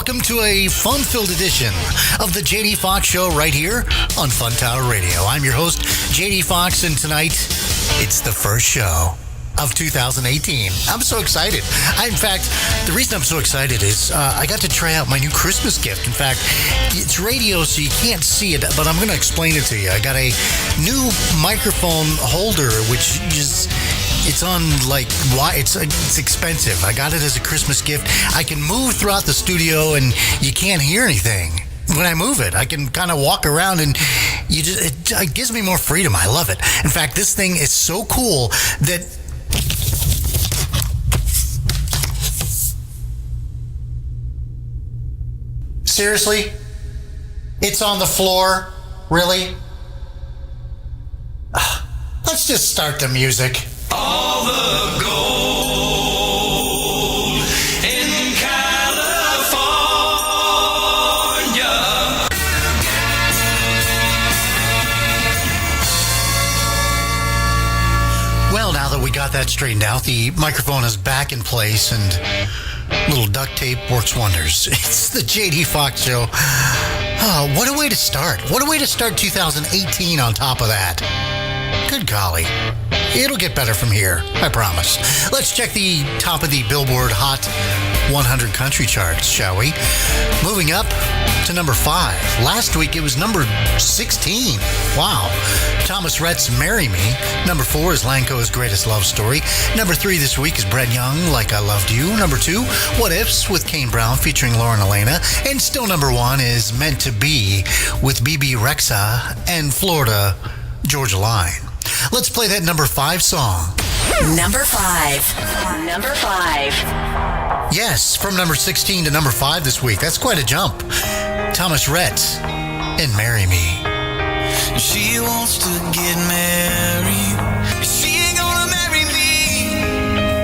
welcome to a fun-filled edition of the JD Foxx Show right here on Fun Tower Radio. I'm your host, JD Foxx, and tonight, it's the first show of 2018. I'm so excited. In fact, the reason I'm so excited is I got to try out my new Christmas gift. In fact, it's radio, so you can't see it, but I'm going to explain it to you. I got a new microphone holder, which is... It's on, it's expensive. I got it as a Christmas gift. I can move throughout the studio, and you can't hear anything when I move it. I can kind of walk around, and it gives me more freedom. I love it. In fact, this thing is so cool that... Seriously? It's on the floor? Really? Let's just start the music. All the gold in California. Well, now that we got that straightened out, the microphone is back in place and little duct tape works wonders. It's the JD Foxx Show. Oh, what a way to start. What a way to start 2018 on top of that. Good golly. It'll get better from here, I promise. Let's check the top of the Billboard Hot 100 country charts, shall we? Moving up to number 5. Last week it was number 16. Wow. Thomas Rhett's Marry Me. Number 4 is Lanco's Greatest Love Story. Number 3 this week is Brett Young, Like I Loved You. Number 2, What Ifs with Kane Brown featuring Lauren Elena. And still number 1 is Meant to Be with BB Rexa and Florida Georgia Line. Let's play that number 5 song. Number 5. Number 5. Yes, from number 16 to number 5 this week. That's quite a jump. Thomas Rhett and Marry Me. She wants to get married. She ain't gonna marry me.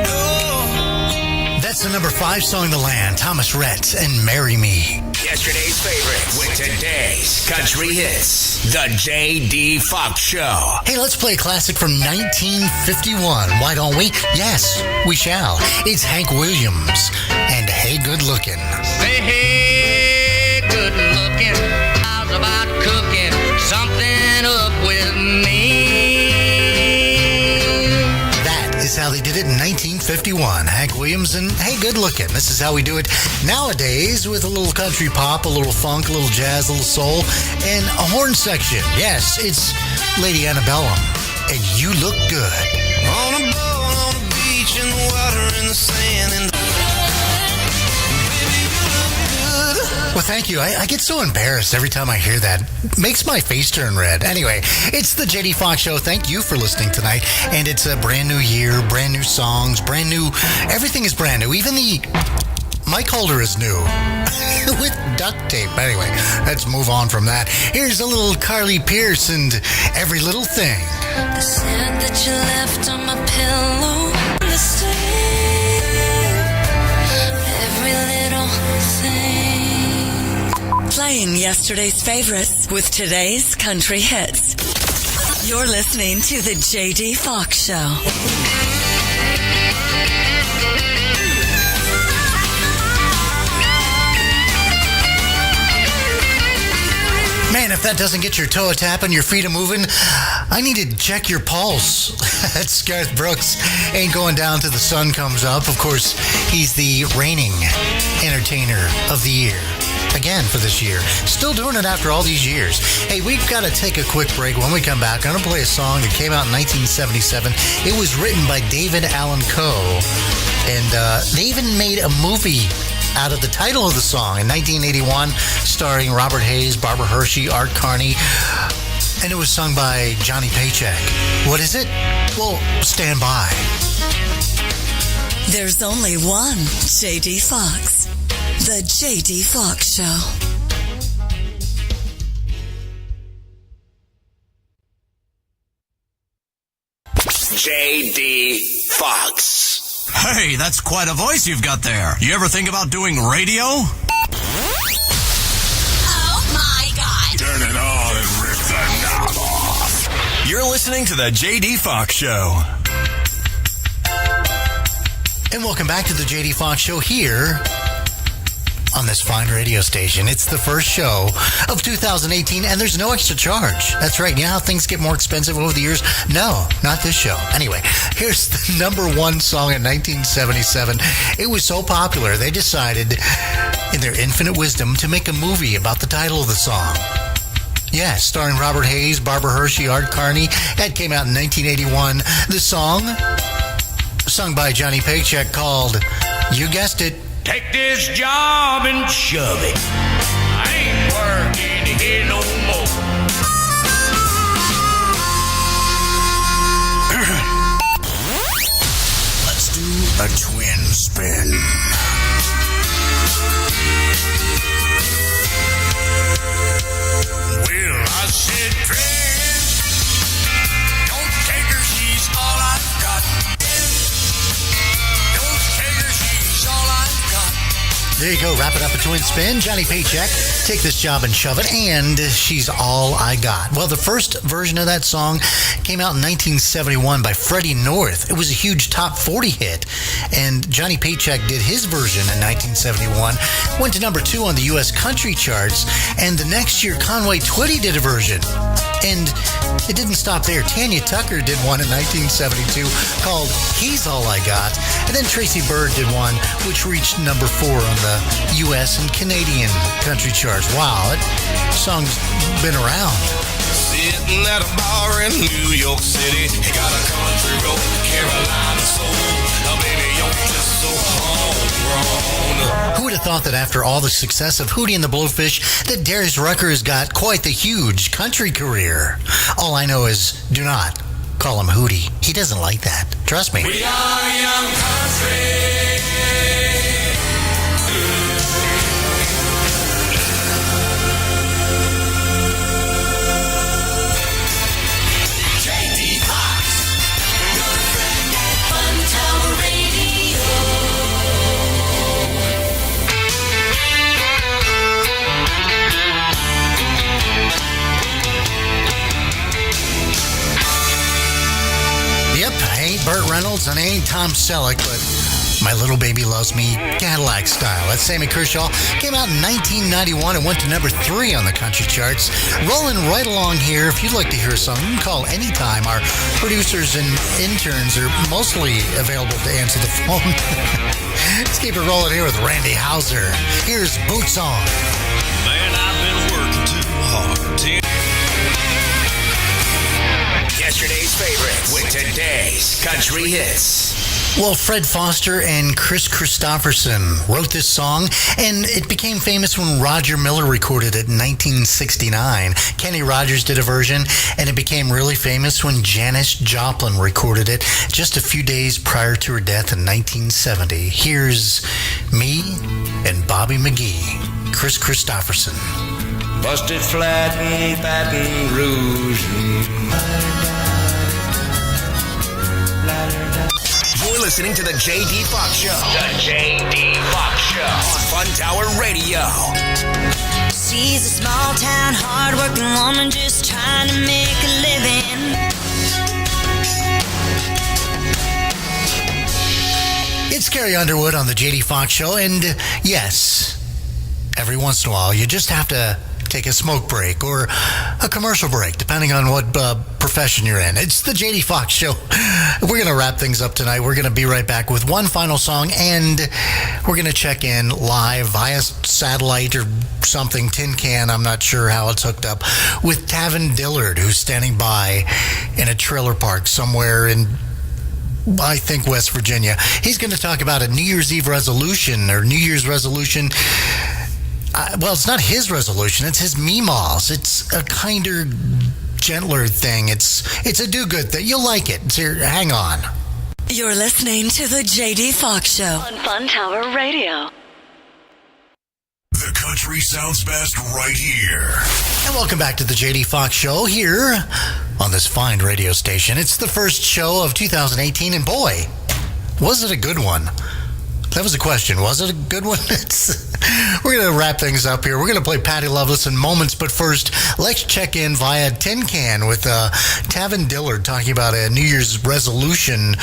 No. That's the number 5 song in the land. Thomas Rhett and Marry Me. Yesterday's favorites with today's country hits. The JD Foxx Show. Hey, let's play a classic from 1951. Why don't we? Yes, we shall. It's Hank Williams and Hey Good Lookin'. Say, hey, good looking. How's about cooking something up with me? That is how they did it in 1951. Hank Williams and Hey Good Lookin'. This is how we do it nowadays with a little country pop, a little funk, a little jazz, a little soul, and a horn section. Yes, it's Lady Antebellum, and You Look Good. On a boat, on the beach, in the water, in the sand, and baby, you look good. Well, thank you. I get so embarrassed every time I hear that. It makes my face turn red. Anyway, it's the JD Foxx Show. Thank you for listening tonight. And it's a brand new year, brand new songs, brand new... Everything is brand new. Even the mic holder is new. With duct tape. Anyway, let's move on from that. Here's a little Carly Pearce and Every Little Thing. The sand that you left on my pillow, the stain, every little thing. Playing yesterday's favorites with today's country hits. You're listening to the JD Foxx Show. Man, if that doesn't get your toe a tapping, your feet a moving, I need to check your pulse. That's Garth Brooks. Ain't Going Down Till the Sun Comes Up. Of course, he's the reigning entertainer of the year. Again for this year. Still doing it after all these years. Hey, we've got to take a quick break. When we come back, I'm going to play a song that came out in 1977. It was written by David Allan Coe. And they even made a movie out of the title of the song in 1981, starring Robert Hayes, Barbara Hershey, Art Carney, and it was sung by Johnny Paycheck. What is it? Well, stand by. There's only one JD Foxx. The JD Foxx Show. JD Foxx. Hey, that's quite a voice you've got there. You ever think about doing radio? Oh my God. Turn it on and rip the knob off. You're listening to the JD Foxx Show. And welcome back to the JD Foxx Show here on this fine radio station. It's the first show of 2018, and there's no extra charge. That's right. You know how things get more expensive over the years? No, not this show. Anyway, here's the number one song in 1977. It was so popular, they decided, in their infinite wisdom, to make a movie about the title of the song. Yeah, starring Robert Hayes, Barbara Hershey, Art Carney. That came out in 1981. The song, sung by Johnny Paycheck, called, you guessed it, Take this job and shove it. I ain't working here no more. Let's do a twin spin. Well, I said, friend, don't take her, she's all I've got. Don't take her, she's all I've got. There you go, wrap it up a twin spin. Johnny Paycheck, Take This Job and Shove It, and She's All I Got. Well, the first version of that song came out in 1971 by Freddie North. It was a huge top 40 hit, and Johnny Paycheck did his version in 1971. Went to number 2 on the U.S. country charts, and the next year, Conway Twitty did a version. And it didn't stop there. Tanya Tucker did one in 1972 called He's All I Got. And then Tracy Byrd did one which reached number 4 on the U.S. and Canadian country charts. Wow, that song's been around. Sitting at a bar in New York City, he got a country road, Carolina soul. Now baby, you're just so homegrown. Who would have thought that after all the success of Hootie and the Blowfish, that Darius Rucker has got quite the huge country career? All I know is, do not call him Hootie. He doesn't like that. Trust me. We are young country. JD Foxx, your friend at Fun Tower Radio. Yep, I ain't Burt Reynolds and I ain't Tom Selleck, but My Little Baby Loves Me, Cadillac Style. That's Sammy Kershaw. Came out in 1991 and went to number 3 on the country charts. Rolling right along here. If you'd like to hear a song, you can call anytime. Our producers and interns are mostly available to answer the phone. Let's keep it rolling here with Randy Houser. Here's Boots On. Man, I've been working too hard. Yesterday's favorites with today's country hits. Well, Fred Foster and Chris Christopherson wrote this song, and it became famous when Roger Miller recorded it in 1969. Kenny Rogers did a version, and it became really famous when Janis Joplin recorded it just a few days prior to her death in 1970. Here's Me and Bobby McGee, Chris Christopherson. Busted flat in Baton Rouge. You're listening to the JD Foxx Show. The JD Foxx Show on Fun Tower Radio. She's a small town, hard-working woman just trying to make a living. It's Carrie Underwood on the JD Foxx Show, and yes, every once in a while you just have to take a smoke break or a commercial break, depending on what profession you're in. It's the JD Foxx Show. We're going to wrap things up tonight. We're going to be right back with one final song, and we're going to check in live via satellite or something, tin can, I'm not sure how it's hooked up, with Tavin Dillard, who's standing by in a trailer park somewhere in, I think, West Virginia. He's going to talk about a New Year's Eve resolution, or New Year's resolution. Well, it's not his resolution, it's his meemaws. It's a kinder, gentler thing. It's a do-good thing. You'll like it. It's here, hang on. You're listening to the JD Foxx Show on Fun Tower Radio. The country sounds best right here. And welcome back to the JD Foxx Show here on this fine radio station. It's the first show of 2018, and boy, was it a good one. That was a question. Was it a good one? We're going to wrap things up here. We're going to play Patty Loveless in moments, but first, let's check in via Tin Can with Tavin Dillard talking about a New Year's resolution.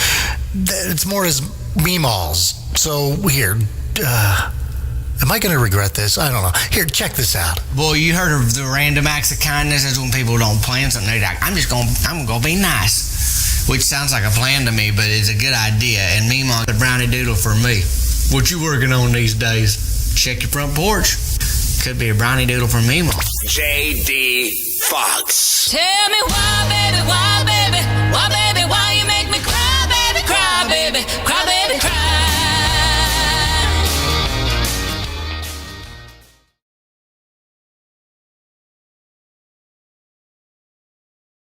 It's more as meemaws. So here, Am I going to regret this? I don't know. Here, check this out. Boy, you heard of the random acts of kindness? That's when people don't plan something. They're like, I'm gonna be nice. Which sounds like a plan to me, but it's a good idea. And meanwhile, the brownie doodle for me. What you working on these days? Check your front porch. Could be a brownie doodle for me, Mom. JD Foxx. Tell me why, baby, why, baby, why, baby, why you make me cry, baby, cry, baby, cry.